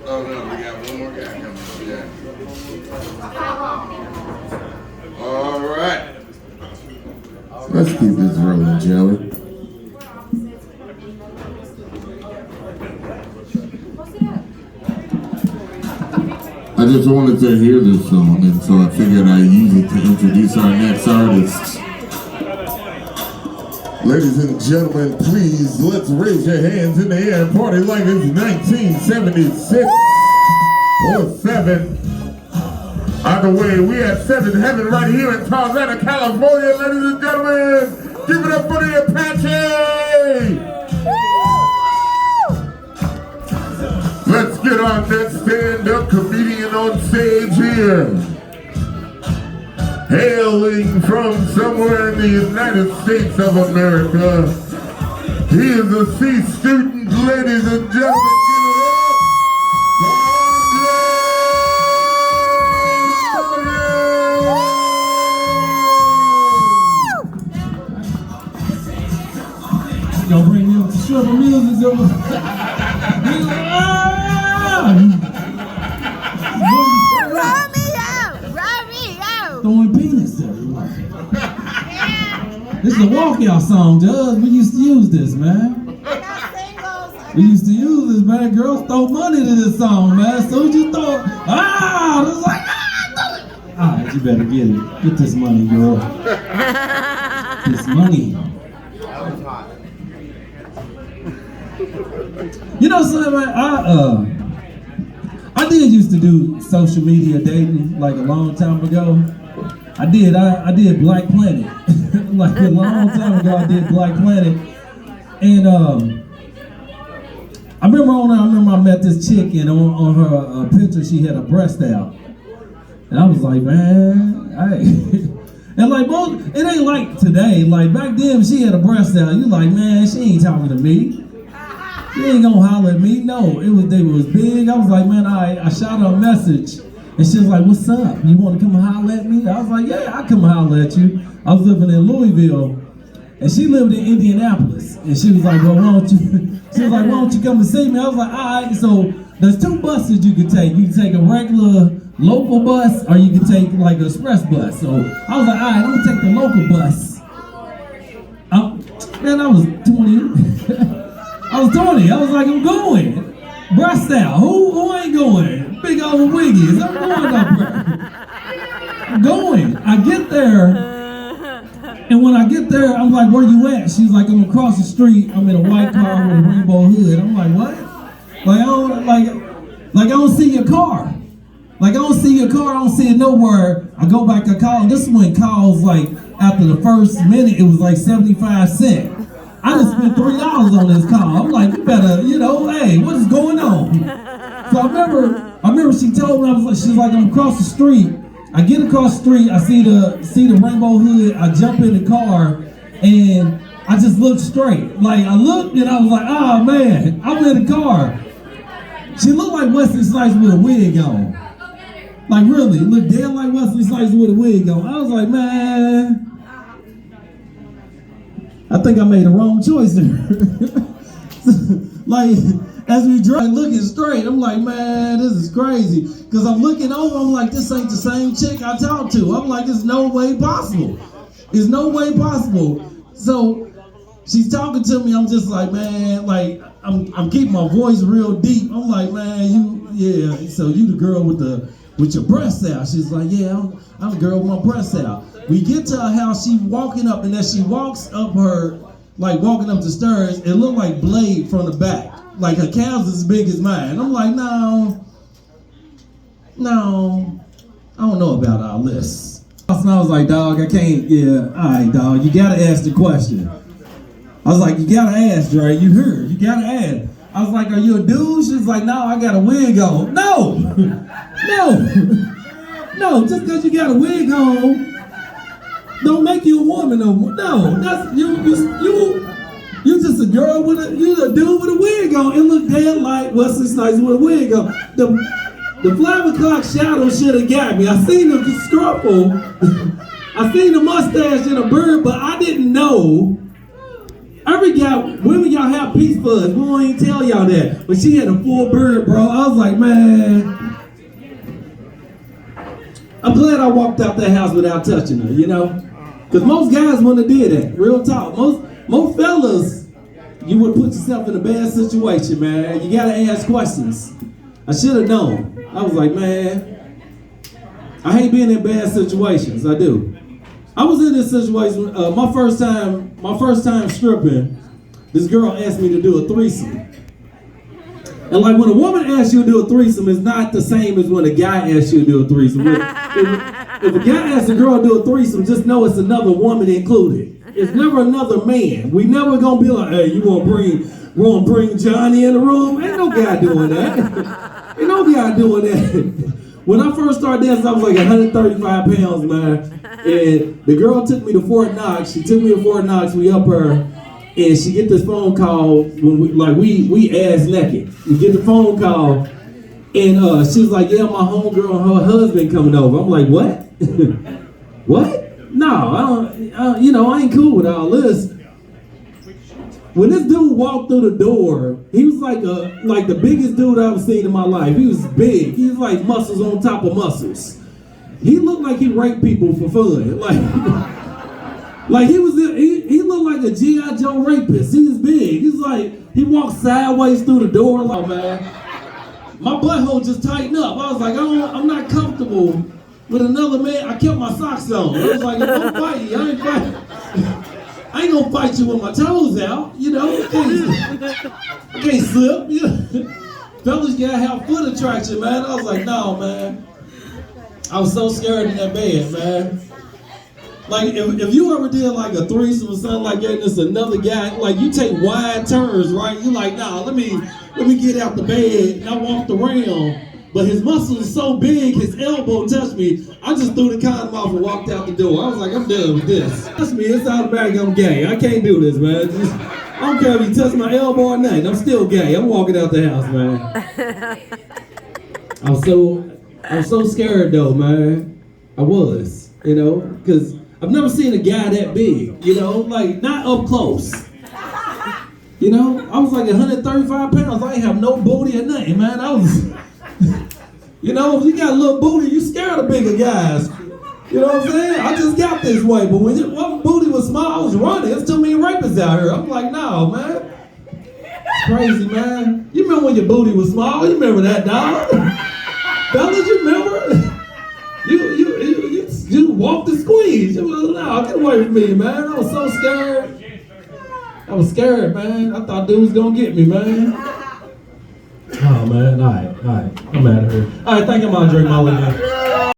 Oh no, we got one more guy coming up. Yeah. All right. Let's keep this rolling, Joey. I just wanted to hear this song, and so I figured I'd use it to introduce our next artist. Ladies and gentlemen, please, let's raise your hands in the air and party like it's 1976 or 7. Either way, we at 7 Heaven right here in Tarzana, California, ladies and gentlemen. Give it up for the Apache! Let's get our next stand-up comedian on stage here. Hailing from somewhere in the United States of America, he is a C student, ladies and gentlemen. Y'all bring me up to Sugar Music over. Romeo! Throwing penis there. This is a walkout song, Judge. We used to use this, man. We used to use this, man. Girls throw money to this song, man. So you throw, it's like, all right, you better get it. Get this money, girl. This money. You know something, man? I did used to do social media dating like a long time ago. I did Black Planet. Like a long time ago, I did Black Planet. And I remember I met this chick, and on her picture she had a breast out. And I was like, man, and like it ain't like today. Like back then, she had a breast out. You like, man, she ain't talking to me. She ain't gonna holler at me. No, they was big. I was like, man, I shot her a message, and she was like, what's up? You want to come holler at me? I was like, yeah, I come holler at you. I was living in Louisville, and she lived in Indianapolis, and she was like, well, why don't you? She was like, why don't you come and see me? I was like, all right. So there's 2 buses you can take. You can take a regular local bus, or you can take like an express bus. So I was like, all right, I'm gonna take the local bus. Man, I was 20. I was 20. I was like, I'm going. Breast out. Who ain't going? Big old wiggies. I'm going up there. I'm going. I get there, and when I get there, I'm like, where you at? She's like, I'm across the street. I'm in a white car with a rainbow hood. I'm like, what? Like I don't see your car. Like I don't see your car. I don't see it nowhere. I go back to call. This is when calls like after the first minute, it was like 75 cents. I just spent $3 on this call. I'm like, you better, hey, what is going on? So I remember she told me, she's like, I'm across the street. I get across the street, I see the rainbow hood, I jump in the car, and I just looked straight. Like I looked and I was like, oh man, I'm in the car. She looked like Wesley Snipes with a wig on. Like really, looked dead like Wesley Snipes with a wig on. I was like, man, I think I made the wrong choice there. Like, as we drive, looking straight, I'm like, man, this is crazy. Because I'm looking over, I'm like, this ain't the same chick I talked to. I'm like, there's no way possible. There's no way possible. So she's talking to me, I'm just like, man, like, I'm keeping my voice real deep. I'm like, man, so you the girl with your breasts out. She's like, yeah, I'm the girl with my breasts out. We get to her house, she's walking up, and as she walks up walking up the stairs, it looked like Blade from the back. Like her calves as big as mine. I'm like, no, I don't know about all this. And I was like, dog, I can't, all right, dog, you gotta ask the question. I was like, you gotta ask, Dre, you heard, you gotta ask. I was like, are you a dude? She's like, no, I got a wig on. No, just because you got a wig on, don't make you a woman no more. No, that's you just a girl you a dude with a wig on. It looked dead like Wesley Snipes with a wig on. The 5 o'clock shadow should have got me. I seen the scruffle. I seen the mustache and a beard, but I didn't know Women, y'all have peace fuzz. We won't even tell y'all that. But she had a full beard, bro. I was like, man. I'm glad I walked out that house without touching her, you know? Because most guys wouldn't have did that. Real talk. Most fellas, you would put yourself in a bad situation, man. You gotta ask questions. I should have known. I was like, man, I hate being in bad situations. I do. I was in this situation, my first time stripping, this girl asked me to do a threesome. And like when a woman asks you to do a threesome, it's not the same as when a guy asks you to do a threesome. If a guy asks a girl to do a threesome, just know it's another woman included. It's never another man. We never gonna be like, hey, you wanna bring Johnny in the room? Ain't no guy doing that. Ain't no guy doing that. When I first started dancing, I was like 135 pounds, man. And the girl took me to Fort Knox. She took me to Fort Knox. We up her, and she get this phone call when we ass naked. We get the phone call, and she was like, "Yeah, my homegirl and her husband coming over." I'm like, "What? What? No, I don't. I ain't cool with all this." When this dude walked through the door, he was like the biggest dude I've ever seen in my life. He was big. He was like muscles on top of muscles. He looked like he raped people for fun. Like he looked like a G.I. Joe rapist. He was big. He's like, he walked sideways through the door. Like, man, my butthole just tightened up. I was like, I'm not comfortable with another man. I kept my socks on. I was like, if I'm fighting, I ain't fighting. I ain't gonna fight you with my toes out, you know. I can't slip. You know? Fellas gotta have foot attraction, man. I was like, no, man. I was so scared in that bed, man. Like, if you ever did like a threesome or something like that, and it's another guy, like you take wide turns, right? You like, nah, let me get out the bed, and I walked around. But his muscles are so big, his elbow touched me. I just threw the condom off and walked out the door. I was like, I'm done with this. Trust me, it's automatic, I'm gay. I can't do this, man. I don't care if you touch my elbow or nothing. I'm still gay. I'm walking out the house, man. I'm so scared though, man. I was, because I've never seen a guy that big, like not up close. I was like 135 pounds. I ain't have no booty or nothing, man. I was... if you got a little booty, you scared of bigger guys. You know what I'm saying? I just got this way, but when my booty was small, I was running. There's too many rapists out here. I'm like, no, man. It's crazy, man. You remember when your booty was small? You remember that, dog? Fellas, you remember? You walked and squeezed. No, get away from me, man. I was so scared. I was scared, man. I thought dude was gonna get me, man. Oh, man. All right. I'm out of here. All right, thank you, Andre Mullen.